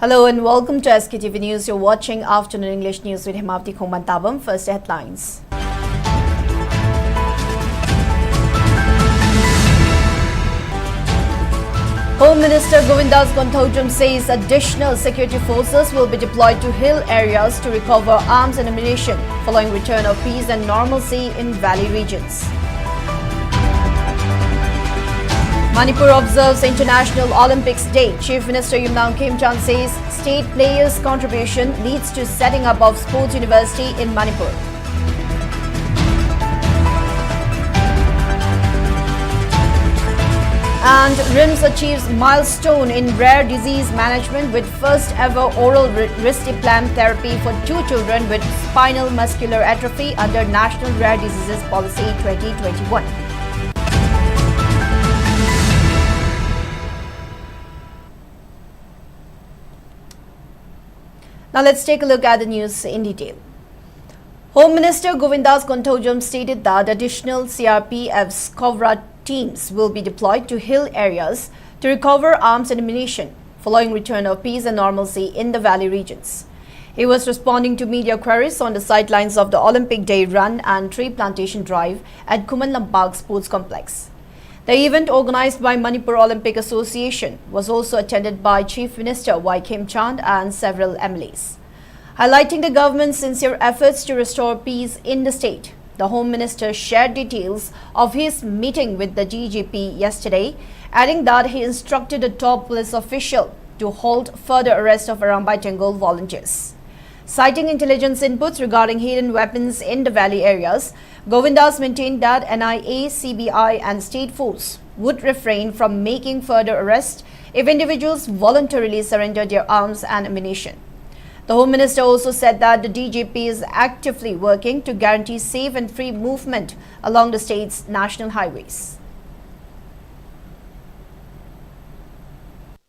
Hello and welcome to Sktv'S News. You're watching Afternoon English News with Himavati Khomantabam. First headlines. Home Minister Govindas Konthoujam says additional security forces will be deployed to hill areas to recover arms and ammunition following return of peace and normalcy in valley regions. Manipur observes International Olympics Day. Chief Minister Yumnam Khemchand says state players' contribution leads to setting up of sports university in Manipur. And RIMS achieves milestone in rare disease management with first ever oral risdiplam therapy for 2 children with spinal muscular atrophy under National Rare Diseases Policy 2021. Now let's take a look at the news in detail. Home Minister Govindas Konthoujam stated that additional CRPF's Cobra teams will be deployed to hill areas to recover arms and ammunition following return of peace and normalcy in the valley regions. He was responding to media queries on the sidelines of the Olympic Day run and tree plantation drive at Kumanlampak Sports Complex. The event, organized by Manipur Olympic Association, was also attended by Chief Minister Y. Khemchand and several MLAs. Highlighting the government's sincere efforts to restore peace in the state, the Home Minister shared details of his meeting with the DGP yesterday, adding that he instructed a top police official to halt further arrest of Arambai Bengal volunteers. Citing intelligence inputs regarding hidden weapons in the valley areas, Govindas maintained that NIA, CBI and State Force would refrain from making further arrests if individuals voluntarily surrender their arms and ammunition. The Home Minister also said that the DGP is actively working to guarantee safe and free movement along the state's national highways.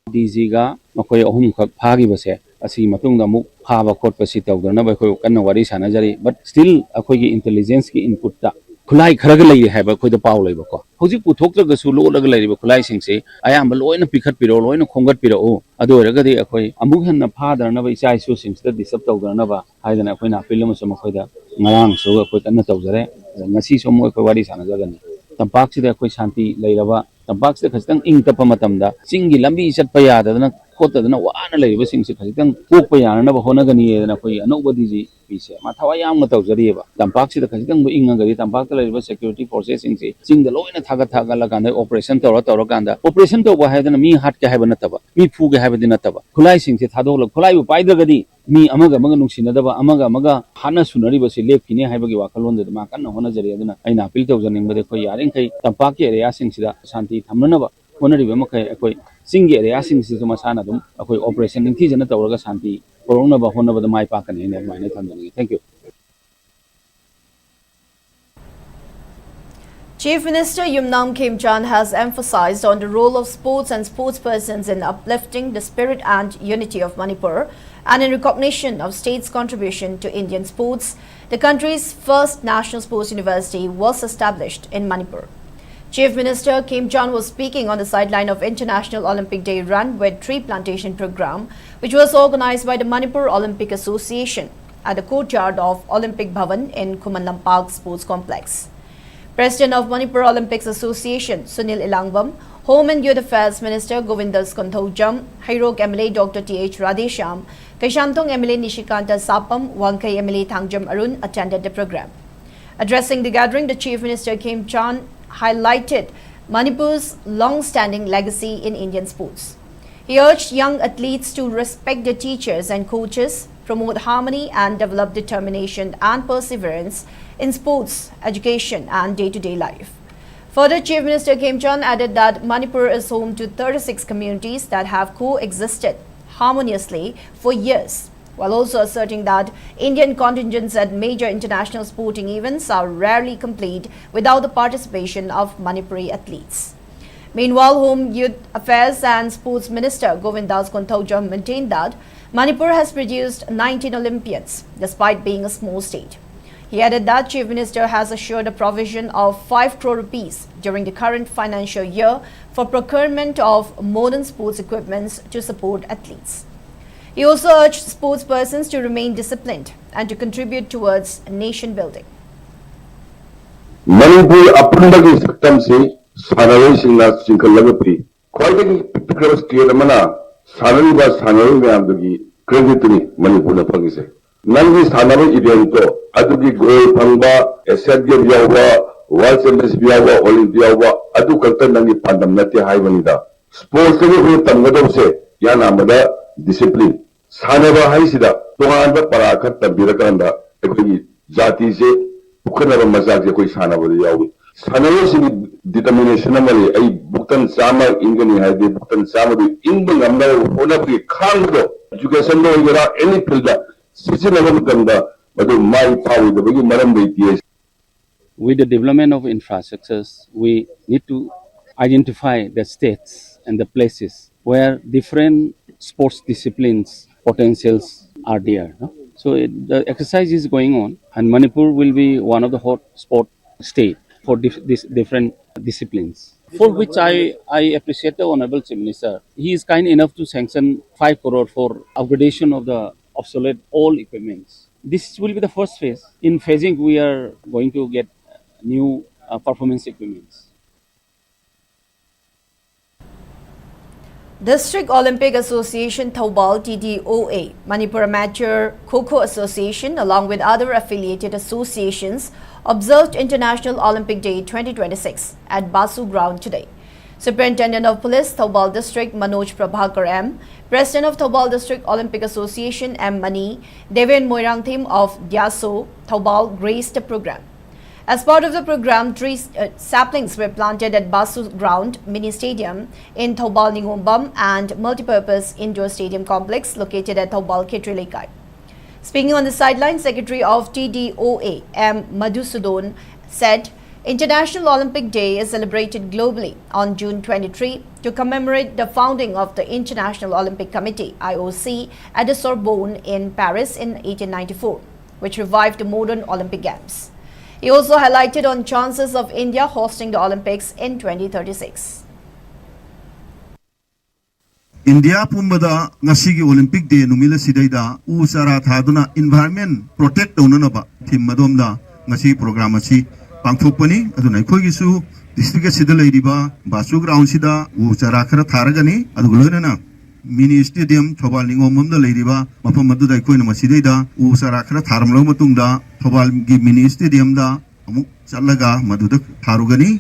DG makoy ahum khak phagi base asi matungda muk phaba khotpa si tawdana ba khoi kanna wari sanajari but still akhoi gi intelligence ki input ta khulai kharaga lei haiba khoi da paw leiba ko hojik puthoktraga su lo laga leiba khulai sing se ayamba loina pikhat piro loina khongat piro adu oraga di akhoi amuk hanna phadana ba isai su sing da disap tawdana ba haidana akhoi na film ma khoi da ngarang su akhoi kanna tawjare ngasi so mo akhoi wari sanajagani tampak si da akhoi shanti leiraba tampak se khastang ing tapa matamda singi lambi chatpa yadana khotadana wana leiba sing se khastang kokpa yana ba honagani edana khoi anoba diji pise ma thawa yam ma tawjari ba tampak si da khastang inga gari tampak ta leiba security forces sing se sing da loina thaga la ganda operation tora ganda operation to ba haidana mi hat ka haiba nataba mi phu ga haiba dinataba khulai sing se thadol khulai bu paidra gadi mi amaga nungsina daba amaga hana sunari ba se lepkine haiba gi wakalon da ma kan hona jari aduna aina appeal tawjaning ba de khoi yaring kai tampak ke area sing sida shanti thamnana ba honari ba makai akoi singi area sing si masana dum akoi operation ning thi jana tawraga shanti korona ba hona ba mai pa kan ne mai thamjani. Thank you. Chief Minister Yumnam Khemchand has emphasized on the role of sports and sportspersons in uplifting the spirit and unity of Manipur, and in recognition of state's contribution to Indian sports, the country's first national sports university was established in Manipur. Chief Minister Khemchand was speaking on the sideline of International Olympic Day run with tree plantation program, which was organized by the Manipur Olympic Association at the courtyard of Olympic Bhavan in Kumanlampak Sports Complex. President of Manipur Olympics Association, Sunil Ilangbam, Home and Youth Affairs Minister Govindas Konthoujam, Hairok MLA Dr. T.H. Radhesham, Kaishantong MLA Nishikanta Sapam, Wangkai MLA Thangjam Arun attended the program. Addressing the gathering, the Chief Minister Khemchand highlighted Manipur's long-standing legacy in Indian sports. He urged young athletes to respect their teachers and coaches, promote harmony and develop determination and perseverance in sports, education and day-to-day life. Further, Chief Minister Khemchand added that Manipur is home to 36 communities that have coexisted harmoniously for years, while also asserting that Indian contingents at major international sporting events are rarely complete without the participation of Manipuri athletes. Meanwhile, Home, Youth Affairs and Sports Minister Govindas Konthoujam maintained that Manipur has produced 19 Olympians despite being a small state. He added that Chief Minister has assured a provision of 5 crore rupees during the current financial year for procurement of modern sports equipments to support athletes. He also urged sports persons to remain disciplined and to contribute towards nation building. Manipur apundagi saktamsi sanaroi singkalaga pri khwaidagi pikra state amana sanariba sanaroi mayamdagi credit ni Manipur na phangise nangi sanaroi event to adugi goal phangba asset game yawa world championship yawa olympic yawa adu kalta nangi pandam nate haibanida sports ni hu tamgadose yana amada discipline sanaba haisida tohanda parakhat tabirakanda ekoi jati se Bukanaba mazak ya koi sana bode yawi. Sanaro sini determination amali ay bukan sama ingani haide bukan sama du ingbang amna ona bagi khang do education do igara any field da sisi naga mutanda badu mai pawi do bagi maram baiti. With the development of infrastructures, we need to identify the states and the places where different sports disciplines potentials are there. No? So the exercise is going on, and Manipur will be one of the hot spot state for these different disciplines. For which I appreciate the Honorable Chief Minister. He is kind enough to sanction 5 crore for upgradation of the obsolete all equipments. This will be the first phase. In phasing, we are going to get new performance equipments. District Olympic Association Thoubal TDOA, Manipur Amateur Kho Association along with other affiliated associations observed International Olympic Day 2026 at Basu Ground today. Superintendent of Police Thoubal District Manoj Prabhakar M, President of Thoubal District Olympic Association M Mani, Deven Moirangthim of Diaso, Thoubal graced the program. As part of the program, saplings were planted at Basu Ground Mini Stadium in Thoubal Ningombam and multipurpose indoor stadium complex located at Thoubal Ketrilekai. Speaking on the sideline, Secretary of TDOA M Madhusudon said, International Olympic Day is celebrated globally on June 23 to commemorate the founding of the International Olympic Committee (IOC) at the Sorbonne in Paris in 1894, which revived the modern Olympic Games. He also highlighted on chances of India hosting the Olympics in 2036. India pumbada ngasigi Olympic Day numila sidaida usara thaduna environment protect taunanaba thim madomda ngasi program asi pangthokpani aduna ikhogisu district sida leiriba Basu ground sida usara khara tharagani aduglona mini stadium Thoubal Ningomamda leiriba mafam maduda ikhoina masidaida usara khara tharamlo matungda Thoubal gi mini stadium da amuk challaga maduda tharugani.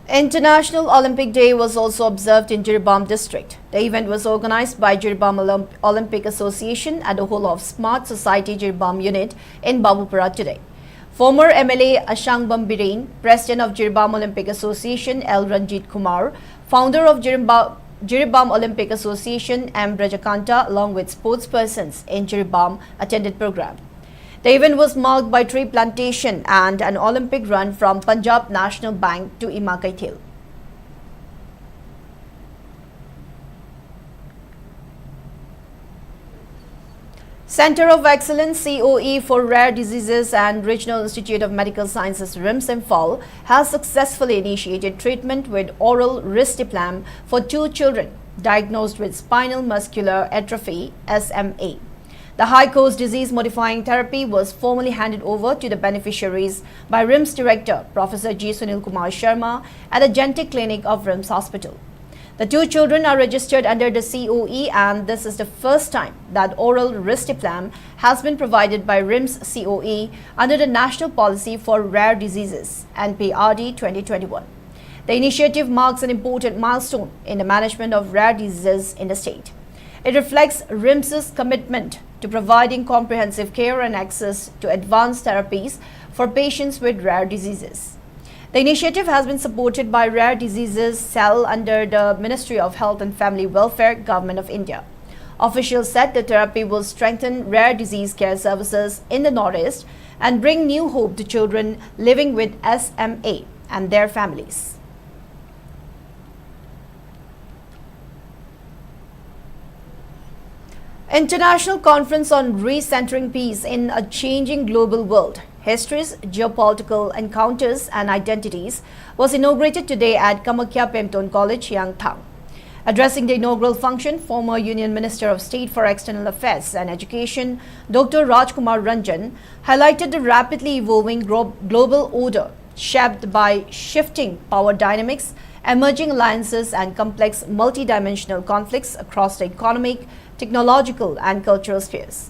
International Olympic Day was also observed in Jiribam district. The event was organized by Jiribam Olympic Association and the whole of Smart Society Jiribam unit in Babupura today. Former MLA Ashangbam Biren, President of Jiribam Olympic Association L. Ranjit Kumar, founder of Jiribam Olympic Association M. Brajakanta along with sportspersons in Jiribam attended program. The event was marked by tree plantation and an Olympic run from Punjab National Bank to Imakaithil. Center of Excellence COE for Rare Diseases and Regional Institute of Medical Sciences RIMS Imphal has successfully initiated treatment with oral risdiplam for 2 children diagnosed with spinal muscular atrophy SMA. The high-course disease-modifying therapy was formally handed over to the beneficiaries by RIMS Director Professor G. Sunil Kumar Sharma at the Genetic Clinic of RIMS Hospital. The 2 children are registered under the COE and this is the first time that oral risdiplam has been provided by RIMS COE under the National Policy for Rare Diseases NPRD 2021. The initiative marks an important milestone in the management of rare diseases in the state. It reflects RIMS's commitment to providing comprehensive care and access to advanced therapies for patients with rare diseases. The initiative has been supported by Rare Diseases Cell under the Ministry of Health and Family Welfare, Government of India. Officials said the therapy will strengthen rare disease care services in the Northeast and bring new hope to children living with SMA and their families. International Conference on Recentering Peace in a Changing Global World, Histories, Geopolitical Encounters and Identities was inaugurated today at Kamakya Pemton College, Yangthang. Addressing the inaugural function, former Union Minister of State for External Affairs and Education, Dr. Rajkumar Ranjan, highlighted the rapidly evolving global order shaped by shifting power dynamics, emerging alliances and complex multidimensional conflicts across the economic, technological and cultural spheres.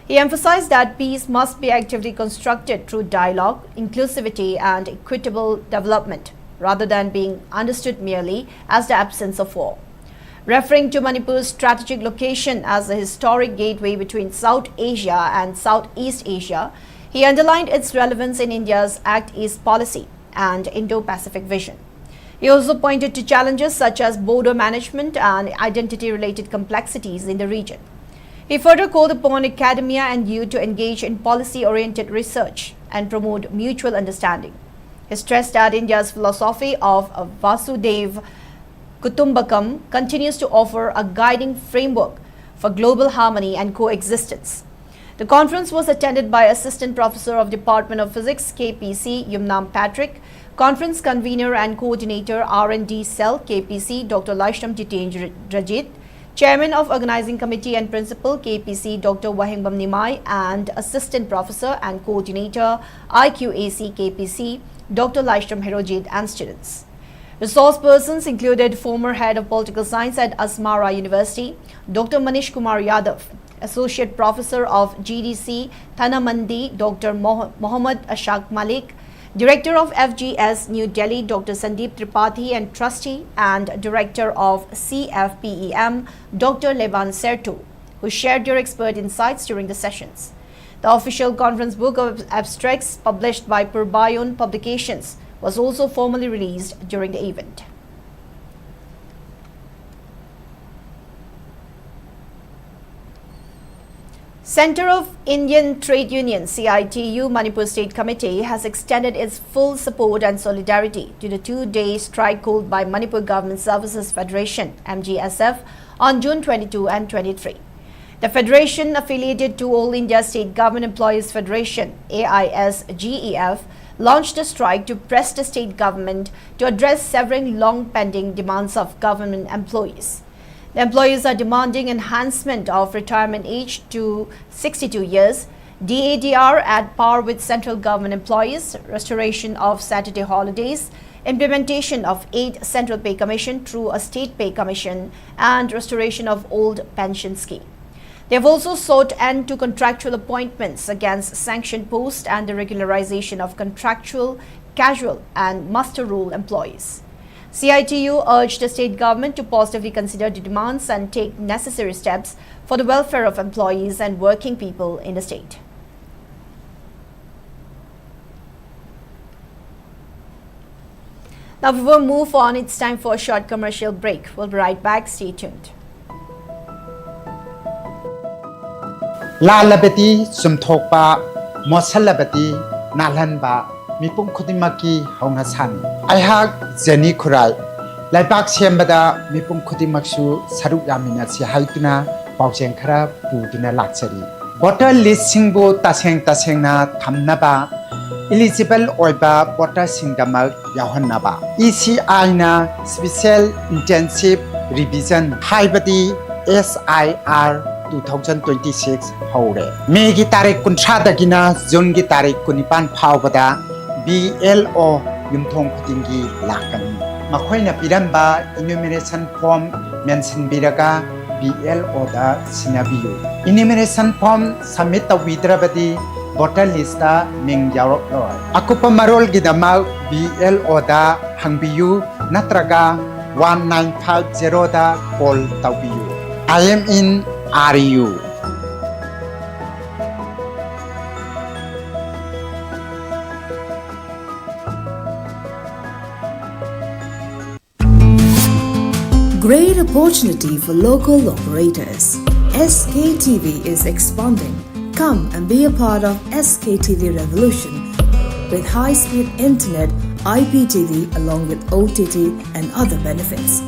He emphasized that peace must be actively constructed through dialogue, inclusivity and equitable development, rather than being understood merely as the absence of war. Referring to Manipur's strategic location as a historic gateway between South Asia and Southeast Asia, he underlined its relevance in India's Act East policy and Indo-Pacific vision. He also pointed to challenges such as border management and identity-related complexities in the region. He further called upon academia and youth to engage in policy-oriented research and promote mutual understanding. He stressed that India's philosophy of Vasudhaiva Kutumbakam continues to offer a guiding framework for global harmony and coexistence. The conference was attended by Assistant Professor of Department of Physics, KPC, Yumnam Patrick, Conference Convener and Coordinator, R&D Cell, KPC, Dr. Laishram Jitendra Rajit, Chairman of Organizing Committee and Principal, KPC, Dr. Wahingbam Nimai, and Assistant Professor and Coordinator, IQAC, KPC, Dr. Laishram Herojit, and students. Resource persons included former Head of Political Science at Asmara University, Dr. Manish Kumar Yadav, Associate Professor of GDC, Thanamandi, Dr. Mohammad Ashaq Malik, Director of FGS, New Delhi, Dr. Sandeep Tripathi, and Trustee and Director of CFPEM, Dr. Levan Sertu, who shared their expert insights during the sessions. The official conference book of abstracts published by Purbayon Publications was also formally released during the event. Center of Indian Trade Union CITU Manipur State Committee has extended its full support and solidarity to the two-day strike called by Manipur Government Services Federation MGSF on June 22 and 23. The federation, affiliated to All India State Government Employees Federation AISGEF, launched a strike to press the state government to address several long-pending demands of government employees. The employees are demanding enhancement of retirement age to 62 years, DADR at par with central government employees, restoration of Saturday holidays, implementation of 8 Central Pay Commission through a State Pay Commission, and restoration of old pension scheme. They have also sought end to contractual appointments against sanctioned posts and the regularization of contractual, casual and muster roll employees. CITU urged the state government to positively consider the demands and take necessary steps for the welfare of employees and working people in the state. Now we will move on. It's time for a short commercial break. We'll be right back. Stay tuned. Lalabati sumthokpa mosalabati nalhanba mipum khudimaki haunasani aihak jeni khurai laibak sembada mipum khudimaksu saruk yamina si haituna paujeng khara puduna lakchari voter list singbo tasengna thamnaba eligible oiba voter singdamak yahannaba ECI na special intensive revision haibati SIR 2026 haure megi tarik kuntra dagina June gi tarik kunipan phawbada BLO yumthong khutingi lakani makhoina piramba enumeration form mention biraga BLO da sinabiyu enumeration form submit tawidrabadi voter list da ming yarok loi akupa marol gi dama BLO da hangbiyu natraga 1950 da call tawiyu I am in RU. Great opportunity for local operators. SKTV is expanding. Come and be a part of SKTV revolution with high-speed internet, IPTV along with OTT and other benefits.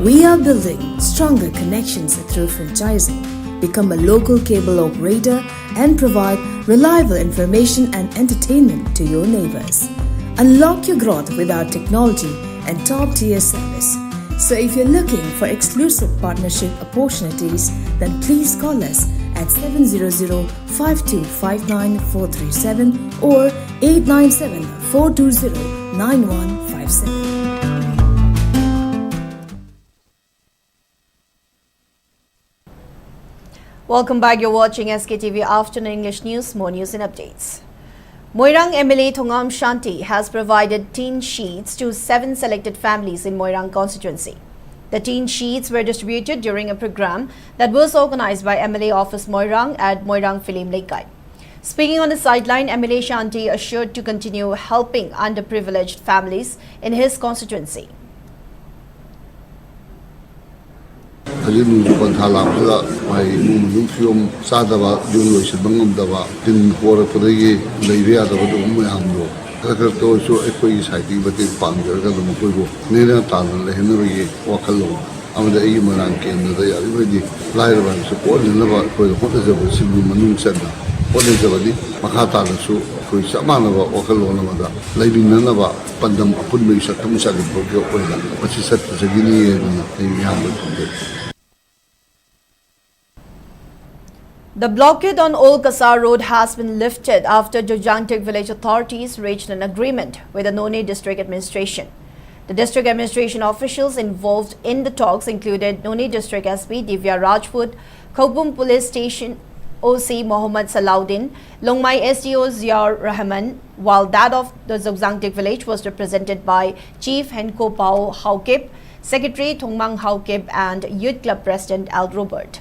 We are building stronger connections through franchising. Become a local cable operator and provide reliable information and entertainment to your neighbors. Unlock your growth with our technology and top-tier service. So if you're looking for exclusive partnership opportunities, then please call us at 700-5259-437 or 897-420-9157. Welcome back. You're watching SKTV Afternoon English News. More news and updates. Moirang MLA Thongam Shanti has provided teen sheets to 7 selected families in Moirang constituency. The teen sheets were distributed during a program that was organized by MLA Office Moirang at Moirang Filim Lekai. Speaking on the sideline, MLA Shanti assured to continue helping underprivileged families in his constituency. Hajin konthala pula mai mum fiom sadaba junglo sibangam daba tin hora pudagi leiria daba dum amdo kakar to so ekoi saiti bate pangjar ga dum koi go nena tan lehna ri wakalo amada ei marang ken da ya ri lair ban so ko din ba ko ko da jaba sibu manung sanna ko da jaba di makata da so ko samana ba wakalo na da leibin na ba pandam apun mai satam sa ga ko ko da pachi sat jagini na ei yam ba. The blockade on Old Kasar Road has been lifted after Jojangtik village authorities reached an agreement with the Noni district administration. The district administration officials involved in the talks included Noni district SP Divya Rajput, Khobum police station OC Mohammad Salahuddin, Longmai SDO Ziaur Rahman, while that of the Jojangtik village was represented by Chief Henko Pao Haukip, Secretary Thongmang Haukip and Youth Club President Al Robert.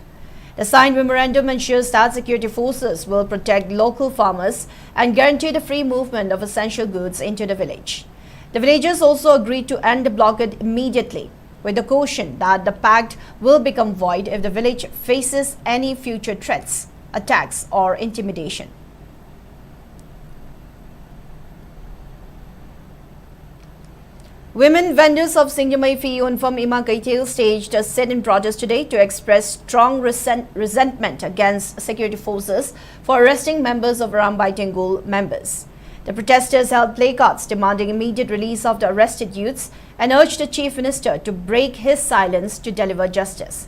The signed memorandum ensures that security forces will protect local farmers and guarantee the free movement of essential goods into the village. The villagers also agreed to end the blockade immediately, with the caution that the pact will become void if the village faces any future threats, attacks or intimidation. Women vendors of Singjamai Fiyun from Ima Kaitil staged a sit-in protest today to express strong resentment against security forces for arresting members of Rambai Tengul members. The protesters held placards demanding immediate release of the arrested youths and urged the Chief Minister to break his silence to deliver justice.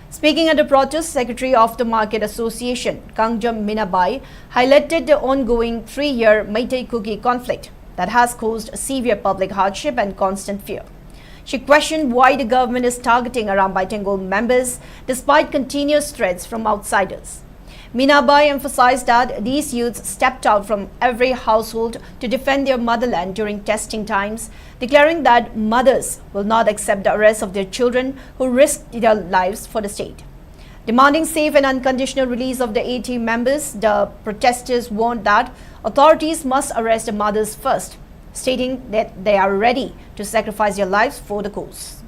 Speaking at the protest, Secretary of the Market Association, Kangjam Minabai, highlighted the ongoing 3-year Meitei Kuki conflict that has caused severe public hardship and constant fear. She questioned why the government is targeting Rambai Tengul members despite continuous threats from outsiders. Minabai emphasized that these youths stepped out from every household to defend their motherland during testing times, declaring that mothers will not accept the arrest of their children who risked their lives for the state. Demanding safe and unconditional release of the 80 members, the protesters warned that authorities must arrest the mothers first, stating that they are ready to sacrifice their lives for the cause.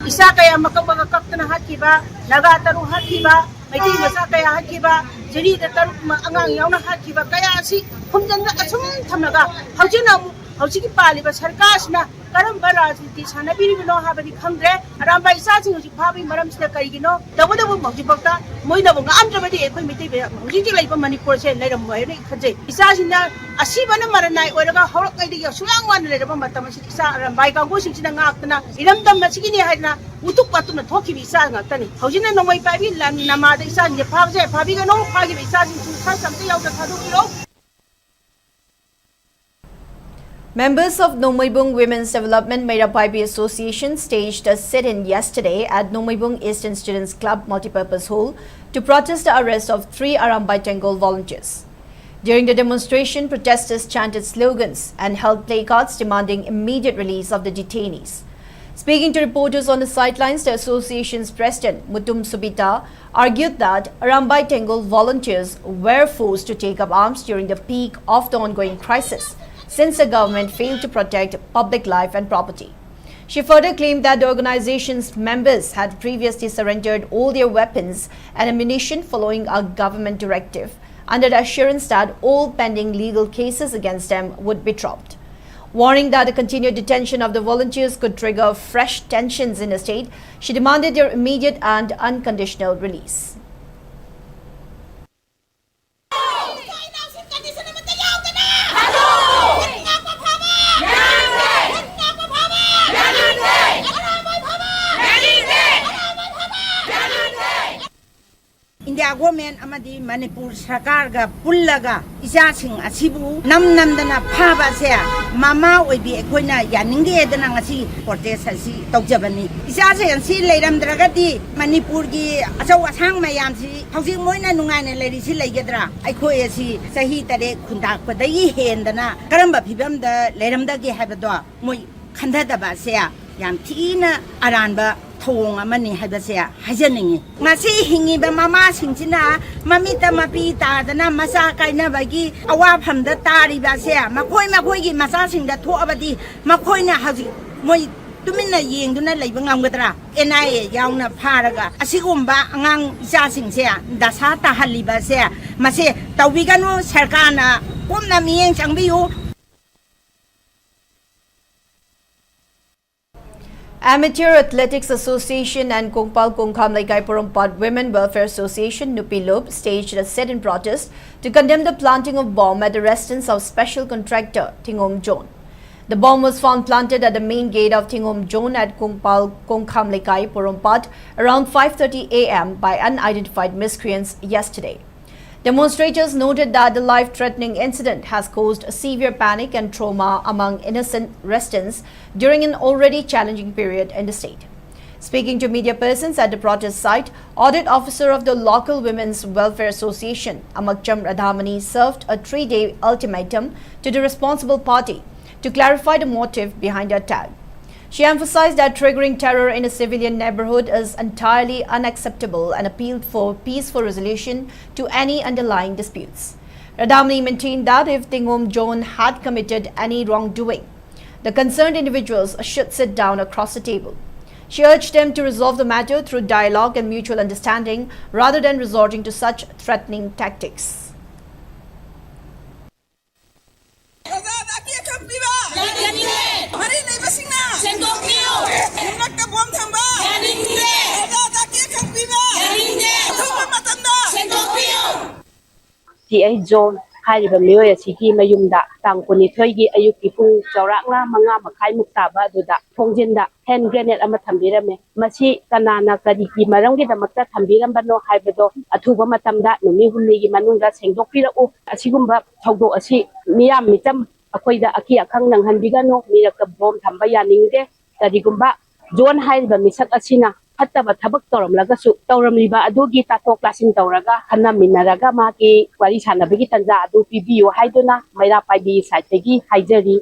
Isa kaya makapagakak na hakiba, nagataru hakiba, may di masa kaya hakiba, jiri da taru angang yaw na hakiba, kaya si kumjan na asum tamaga, hawjin na hawjin ki pali ba sarkas na karam barajiti sana biri bino habani khamdre aramba isa sing hawjin phabi maram sida karigino dabu mawji bakta moina bunga amja badi ekoi mitai be hawjin ki laiba Manipur se lairam mo ne khajai isa sina asibana maranai oiraga hawrak kai di sulang wan leiraba matam si isa aramba ka go sing sina ngaktana iram dam na sigini haina utuk patuna thoki bi isa ngaktani hawjin na nomai pabi lam namada isa ne phagje phabi ga no phagi bi isa sing sa samte yaw da thadu kilo. Members of Nomaibung Women's Development Meirapaibi Association staged a sit-in yesterday at Nomaibung Eastern Students Club Multipurpose Hall to protest the arrest of 3 Rambai Tengul volunteers. During the demonstration, protesters chanted slogans and held placards demanding immediate release of the detainees. Speaking to reporters on the sidelines, the association's president, Mutum Subita, argued that Rambai Tengul volunteers were forced to take up arms during the peak of the ongoing crisis, since the government failed to protect public life and property. She further claimed that the organization's members had previously surrendered all their weapons and ammunition following a government directive, under the assurance that all pending legal cases against them would be dropped. Warning that the continued detention of the volunteers could trigger fresh tensions in the state, she demanded their immediate and unconditional release. government amadi Manipur sarkar ga pullaga isa sing asibu namdana phaba se mama oibi ekhoina yaninge dana ngasi protest asi tawjabani isa si leiramdragadi Manipur gi achau asang mayam si hausi moina nungaine leiri si leigedra aikhoi asi sahi tare khundak padai hendana karamba phibam da leiramda gi habado moi khandadaba se yam thina aranba thong amani habase hajaningi ngasi hingiba mama singchina mamita mapi ta dana masa kaina bagi awa phamda tari ba se makhoi gi masa singda thoabadi makhoina haji moi tumina yengduna leiba ngamgadra NIA yauna pharaga asigumba angang isa singse dasa ta haliba se mase tawiganu sarkana komna miyeng changbiyu. Amateur Athletics Association and Kongpal Kongkham Laikai Porompat Women Welfare Association Nupilup staged a sit-in protest to condemn the planting of bomb at the residence of special contractor Tingom Zone. The bomb was found planted at the main gate of Tingom Zone at Kongpal Kongkham Laikai Porompat around 5:30 a.m. by unidentified miscreants yesterday. Demonstrators noted that the life-threatening incident has caused severe panic and trauma among innocent residents during an already challenging period in the state. Speaking to media persons at the protest site, Audit Officer of the local Women's Welfare Association, Amakcham Radhamani, served a 3-day ultimatum to the responsible party to clarify the motive behind the attack. She emphasized that triggering terror in a civilian neighborhood is entirely unacceptable and appealed for peaceful resolution to any underlying disputes. Radhamani maintained that if Tingom Zone had committed any wrongdoing, the concerned individuals should sit down across the table. She urged them to resolve the matter through dialogue and mutual understanding rather than resorting to such threatening tactics. TI Zone hariba miyoy asigi mayumda tang kunithoi gi ayuki pung chawrakna manga makhai muktaba aduda thongjinda hand grenade ama thambirame masi kanana kadi ki maranggi damakta thambirambano haibado athuba matamda numi hunni gi manungda sengdokpirau asigumba thogdo asi miyam mitam akoida aki akhang nanghanbigano miraka bom thamba yaningde kadigumba zone hariba misak asina hattaba thabak toramlagasu toramliba adugi tatok lasin toraga hanna minaraga maki wari sanabigi tanja adu pibiyo haiduna maira paibi saitegi haijari.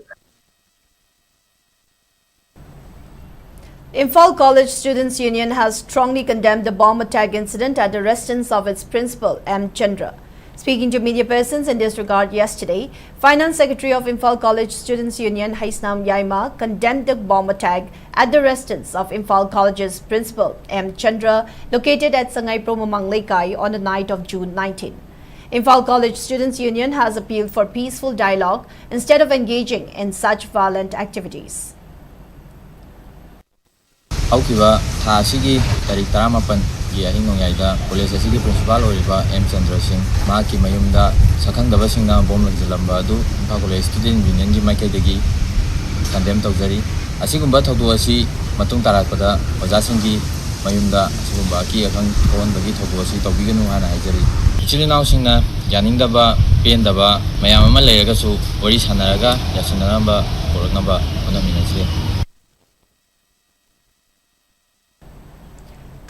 Imphal College Students Union has strongly condemned the bomb attack incident at the residence of its principal, M. Chandra. Speaking to media persons in this regard yesterday, Finance Secretary of Imphal College Students Union, Haisnam Yaima, condemned the bomb attack at the residence of Imphal College's principal, M. Chandra, located at Sangai Promomang Laikai on the night of June 19. Imphal College Students Union has appealed for peaceful dialogue instead of engaging in such violent activities. College asigi principal oriba M Chandra Singh maki mayumda sakhangdaba singna bom lanjalamba adu Imphal College Student Union gi maikaidagi condemn tawjari asigumba thawdu asi matung tarakpada ojasingi mayumda asigumba ki akhang thonbagi thawdu asi tawbiganu hana haijari ichilinaw singna yaningdaba pendaba mayam ama leiragasu ori sanaraga yasinaramba koraknaba onaminase.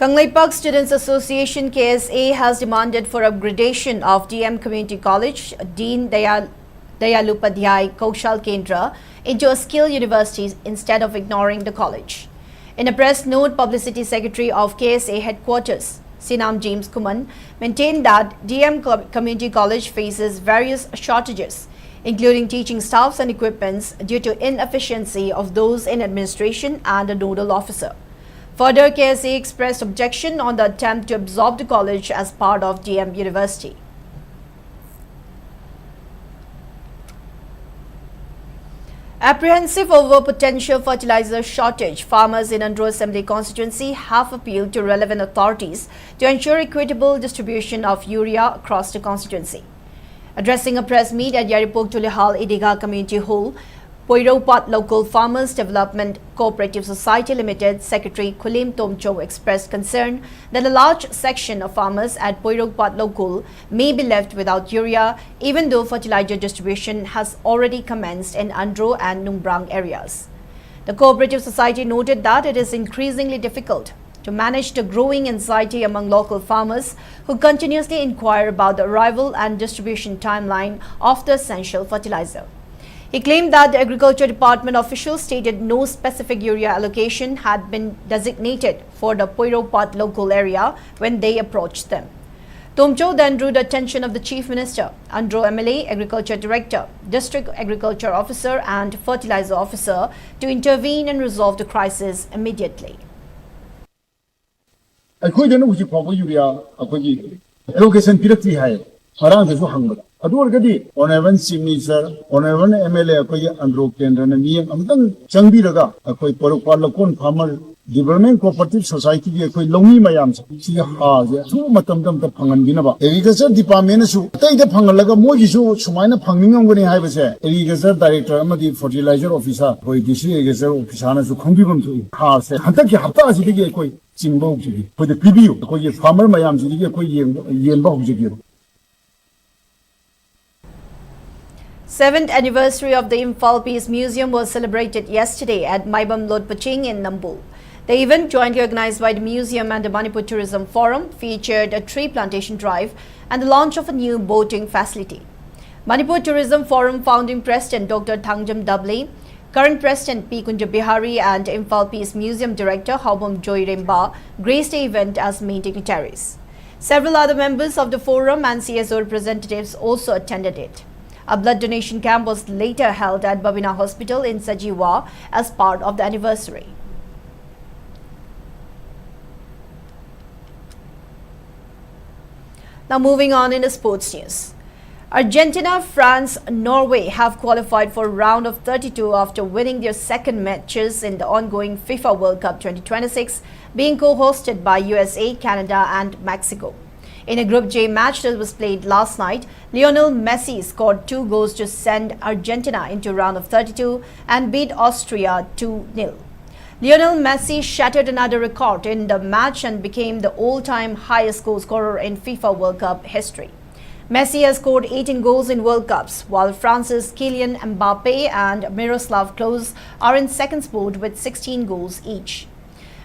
Kanglaipak Students Association KSA has demanded for upgradation of DM Community College Dean Dayalupadhyay Kaushal Kendra into a skill university instead of ignoring the college. In a press note, Publicity Secretary of KSA Headquarters, Sinam James Kuman, maintained that DM Community College faces various shortages, including teaching staffs and equipments due to inefficiency of those in administration and a nodal officer. Further, KSA expressed objection on the attempt to absorb the college as part of DM University. Apprehensive over potential fertilizer shortage, farmers in Andhra Assembly constituency have appealed to relevant authorities to ensure equitable distribution of urea across the constituency. Addressing a press meet at Yaripok Tulihal Idiga Community Hall, Poiropat Local Farmers Development Cooperative Society Limited Secretary Kulim Tomcho expressed concern that a large section of farmers at Poiropat Local may be left without urea, even though fertilizer distribution has already commenced in Andro and Numbrang areas. The cooperative society noted that it is increasingly difficult to manage the growing anxiety among local farmers who continuously inquire about the arrival and distribution timeline of the essential fertilizer. He claimed that the Agriculture Department officials stated no specific urea allocation had been designated for the Poiropat local area when they approached them. Tomcho then drew the attention of the Chief Minister, Andro MLA, Agriculture Director, District Agriculture Officer and Fertilizer Officer to intervene and resolve the crisis immediately. Allocation Honorable Chief Minister, Honorable MLA, Andro Kendra, Changbiraga, Poiropat Farmer Development Cooperative Society, Lomi Mayams, two Matam the Panganginaba. Agriculture Department, take the Pangalaga Mojisu, Sumana Pangingam Havase, Agriculture Director, Amadi Fertilizer Officer, who is the Agriculture Officer to contribute to cars, Hantaki Hata Ziki, Jimbo, for the preview, Farmer Mayam Ziki, Yembo. 7th anniversary of the Imphal Peace Museum was celebrated yesterday at Maibam Lod Paching in Nambul. The event, jointly organized by the museum and the Manipur Tourism Forum, featured a tree plantation drive and the launch of a new boating facility. Manipur Tourism Forum founding President Dr. Thangjam Dable, current President P. Kunja Bihari and Imphal Peace Museum Director Haubam Joy Remba graced the event as main dignitaries. Several other members of the forum and CSO representatives also attended it. A blood donation camp was later held at Babina Hospital in Sajiwa as part of the anniversary. Now moving on in the sports news. Argentina, France, Norway have qualified for round of 32 after winning their second matches in the ongoing FIFA World Cup 2026, being co-hosted by USA, Canada and Mexico. In a Group J match that was played last night, Lionel Messi scored 2 goals to send Argentina into round of 32 and beat Austria 2-0. Lionel Messi shattered another record in the match and became the all-time highest goal scorer in FIFA World Cup history. Messi has scored 18 goals in World Cups, while France's Kylian Mbappe and Miroslav Klose are in second spot with 16 goals each.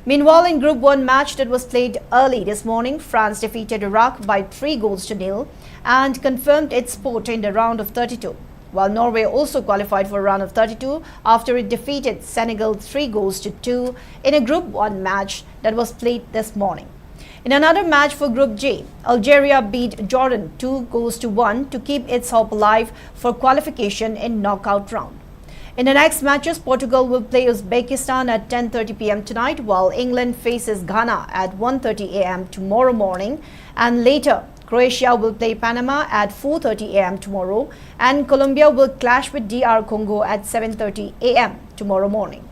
Meanwhile, in Group 1 match that was played early this morning, France defeated Iraq by 3-0 and confirmed its spot in the round of 32, while Norway also qualified for round of 32 after it defeated Senegal 3-2 in a Group 1 match that was played this morning. In another match for Group J, Algeria beat Jordan 2-1 to keep its hope alive for qualification in knockout round. In the next matches, Portugal will play Uzbekistan at 10:30 p.m. tonight, while England faces Ghana at 1:30 a.m. tomorrow morning, and later Croatia will play Panama at 4:30 a.m. tomorrow, and Colombia will clash with DR Congo at 7:30 a.m. tomorrow morning.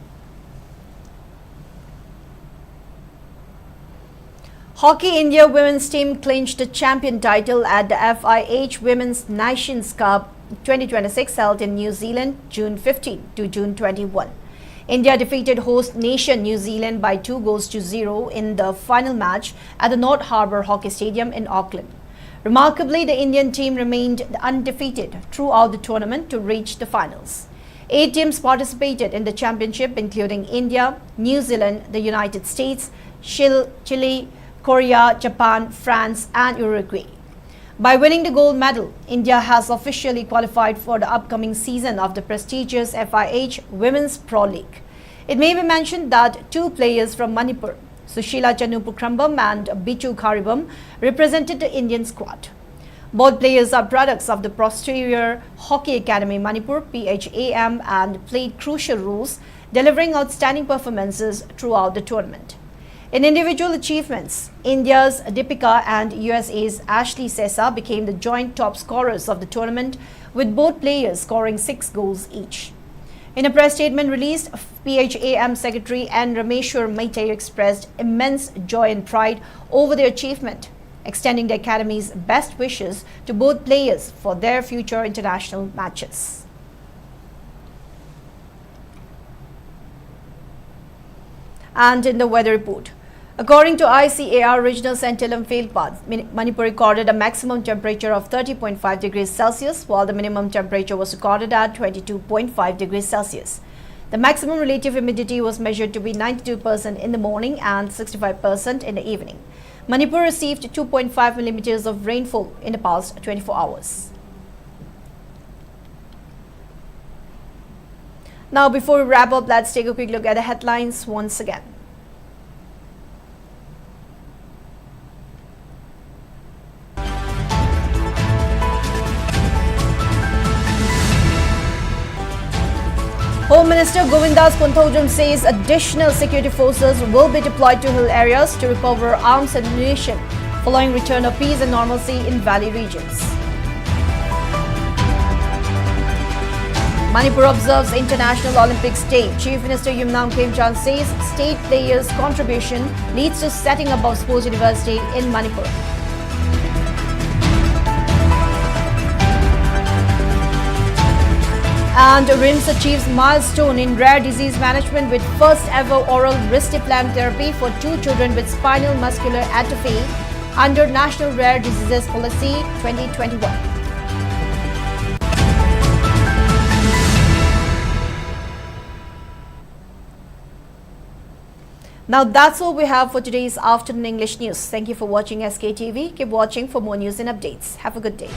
Hockey India women's team clinched the champion title at the FIH Women's Nations Cup 2026 held in New Zealand June 15 to June 21. India defeated host nation New Zealand by 2-0 in the final match at the North Harbour Hockey Stadium in Auckland. Remarkably, the Indian team remained undefeated throughout the tournament to reach the finals. 8 teams participated in the championship, including India, New Zealand, the United States, Chile, Korea, Japan, France and Uruguay. By winning the gold medal, India has officially qualified for the upcoming season of the prestigious FIH Women's Pro League. It may be mentioned that 2 players from Manipur, Sushila Chanupukhrambam and Bichu Kharibam, represented the Indian squad. Both players are products of the Posterior Hockey Academy Manipur (PHAM) and played crucial roles, delivering outstanding performances throughout the tournament. In individual achievements, India's Deepika and USA's Ashley Sessa became the joint top scorers of the tournament, with both players scoring 6 goals each. In a press statement released, PHAM Secretary N. Rameshwar Maitay expressed immense joy and pride over their achievement, extending the Academy's best wishes to both players for their future international matches. And in the weather report, according to ICAR Regional Center Imphal, Manipur recorded a maximum temperature of 30.5 degrees Celsius, while the minimum temperature was recorded at 22.5 degrees Celsius. The maximum relative humidity was measured to be 92% in the morning and 65% in the evening. Manipur received 2.5 millimeters of rainfall in the past 24 hours. Now, before we wrap up, let's take a quick look at the headlines once again. Home Minister Govindas Punthodram says additional security forces will be deployed to hill areas to recover arms and ammunition following return of peace and normalcy in valley regions. Manipur observes International Olympics Day. Chief Minister Yumnam Khemchand says state players' contribution leads to setting up of sports university in Manipur. And RIMS achieves milestone in rare disease management with first ever oral risdiplam therapy for 2 children with spinal muscular atrophy under National Rare Diseases Policy 2021. Now that's all we have for today's afternoon English news. Thank you for watching SKTV. Keep watching for more news and updates. Have a good day.